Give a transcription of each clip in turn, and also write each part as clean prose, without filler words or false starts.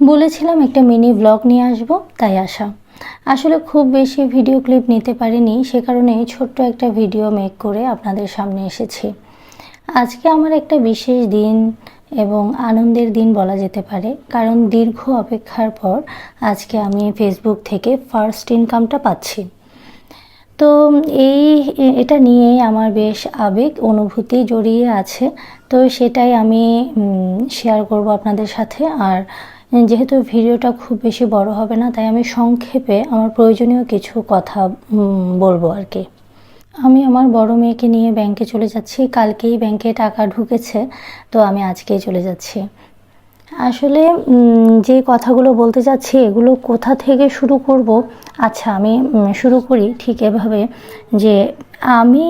বলেছিলাম একটা mini blog নিয়ে আসবো, তাই আসা। আসলে খুব বেশি ভিডিও ক্লিপ নিতে পারিনি, সে কারণে ছোট্ট একটা ভিডিও মেক করে আপনাদের সামনে এসেছি। আজকে আমার একটা বিশেষ দিন এবং আনন্দের দিন বলা যেতে পারে, কারণ দীর্ঘ অপেক্ষার পর আজকে আমি ফেসবুক থেকে ফার্স্ট ইনকামটা পাচ্ছি। তো এটা নিয়েই আমার বেশ আবেগ অনুভূতি জড়িয়ে আছে। তো সেটাই আমি শেয়ার করব আপনাদের সাথে। আর যেহেতু ভিডিওটা খুব বেশি বড় হবে না, তাই আমি সংক্ষেপে আমার প্রয়োজনীয় কিছু কথা বলবো আর কি। আমি আমার বড় মেয়েকে নিয়ে ব্যাংকে চলে যাচ্ছি। কালকেই ব্যাংকে টাকা ঢুকেছে, তো আমি আজকেই চলে যাচ্ছি। আসলে যে কথাগুলো বলতে যাচ্ছি এগুলো কোথা থেকে শুরু করব। আচ্ছা, আমি শুরু করি ঠিক এভাবে যে আমি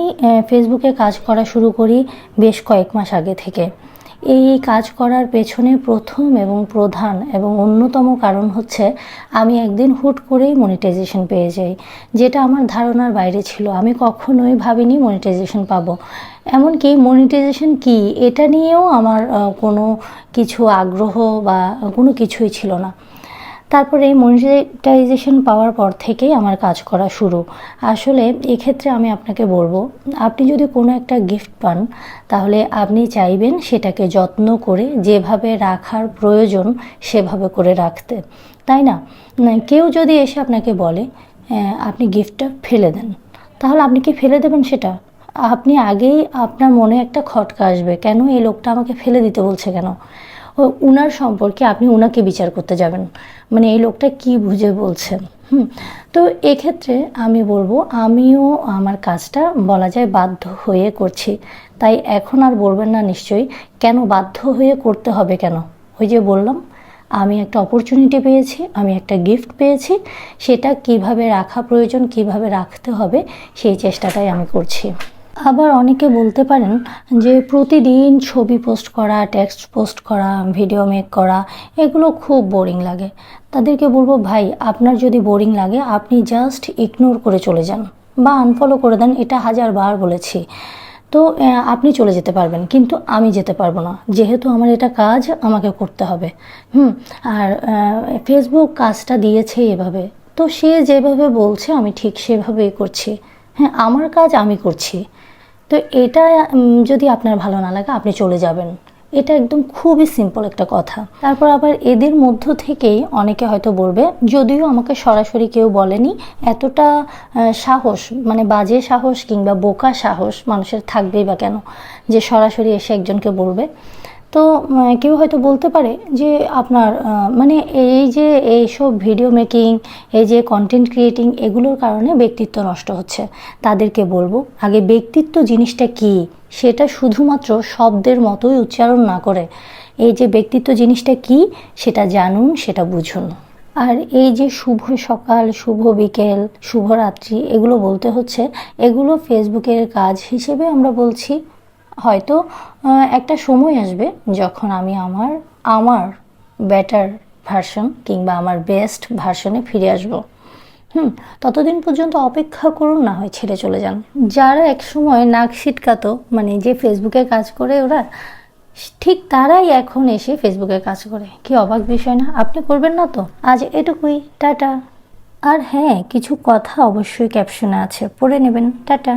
ফেসবুকে কাজ করা শুরু করি বেশ কয়েক মাস আগে থেকে। এই কাজ করার পেছনে প্রথম এবং প্রধান এবং অন্যতম কারণ হচ্ছে আমি একদিন হুট করেই মনিটাইজেশন পেয়ে যাই, যেটা আমার ধারণার বাইরে ছিল। আমি কখনোই ভাবিনি মনিটাইজেশন পাবো। এমনকি মনিটাইজেশন কি এটা নিয়েও আমার কোনো কিছু আগ্রহ বা কোনো কিছুই ছিল না। তারপরে মনিটাইজেশন পাওয়ার পর থেকেই আমার কাজ করা শুরু। আসলে এক্ষেত্রে আমি আপনাকে বলবো, আপনি যদি কোনো একটা গিফট পান, তাহলে আপনি চাইবেন সেটাকে যত্ন করে যেভাবে রাখার প্রয়োজন সেভাবে করে রাখতে, তাই না? কেউ যদি এসে আপনাকে বলে আপনি গিফটটা ফেলে দেন, তাহলে আপনি কি ফেলে দেবেন সেটা? আপনি আগেই আপনার মনে একটা খটকা আসবে, কেন এই লোকটা আমাকে ফেলে দিতে বলছে কেন? উনার সম্পর্কে আপনি উনাকে বিচার করতে যাবেন, মানে এই লোকটা কি বুঝে বলছেন। তো এক্ষেত্রে আমি বলবো আমিও আমার কাজটা বলা যায় বাধ্য হয়ে করছি। তাই এখন আর বলবেন না নিশ্চয়ই কেন বাধ্য হয়ে করতে হবে কেন। ওই যে বললাম, আমি একটা অপরচুনিটি পেয়েছি, আমি একটা গিফট পেয়েছি, সেটা কিভাবে রাখা প্রয়োজন, কিভাবে রাখতে হবে সেই চেষ্টাটাই আমি করছি। আবার অনেকে বলতে পারেন যে প্রতিদিন ছবি পোস্ট করা, টেক্সট পোস্ট করা, ভিডিও মেক করা এগুলো খুব বোরিং লাগে। তাদেরকে বলবো, ভাই আপনার যদি বোরিং লাগে আপনি জাস্ট ইগনোর করে চলে যান বা আনফলো করে দেন। এটা 1000বার বলেছি। তো আপনি চলে যেতে পারবেন, কিন্তু আমি যেতে পারবো না, যেহেতু আমার এটা কাজ, আমাকে করতে হবে। আর ফেসবুক কাজটা দিয়েছে এভাবে, তো সে যেভাবে বলছে আমি ঠিক সেভাবেই করছি। হ্যাঁ, আমার কাজ আমি করছি। তো এটা যদি আপনার ভালো না লাগে আপনি চলে যাবেন। এটা একদম খুবই সিম্পল একটা কথা। তারপর আবার এদের মধ্য থেকেই অনেকে হয়তো বলবে, যদিও আমাকে সরাসরি কেউ বলেনি, এতটা সাহস, মানে বাজে সাহস কিংবা বোকা সাহস মানুষের থাকবেই বা কেন যে সরাসরি এসে একজনকে বলবে। তো কেউ হয়তো বলতে পারে যে আপনার মানে এই যে এইসব ভিডিও মেকিং, এই যে কন্টেন্ট ক্রিয়েটিং, এগুলোর কারণে ব্যক্তিত্ব নষ্ট হচ্ছে। তাদেরকে বলবো, আগে ব্যক্তিত্ব জিনিসটা কি সেটা শুধুমাত্র শব্দের মতোই উচ্চারণ না করে এই যে ব্যক্তিত্ব জিনিসটা কি সেটা জানুন, সেটা বুঝুন। আর এই যে শুভ সকাল, শুভ বিকেল, শুভরাত্রি এগুলো বলতে হচ্ছে, এগুলো ফেসবুকের কাজ হিসেবে আমরা বলছি। হয়তো একটা সময় আসবে যখন আমি আমার বেটার ভার্সন কিংবা আমার বেস্ট ভার্সনে ফিরে আসব। ততদিন পর্যন্ত অপেক্ষা করুন, না হয় ছেড়ে চলে যান। যারা একসময় নাক সিটকাতো, মানে যে ফেসবুকে কাজ করে ওরা, ঠিক তারাই এখন এসে ফেসবুকে কাজ করে। কি অবাক বিষয় না? আপনি করবেন না তো? আজ এটুকুই, টাটা। আর হ্যাঁ, কিছু কথা অবশ্যই ক্যাপশনে আছে, পড়ে নেবেন। টাটা।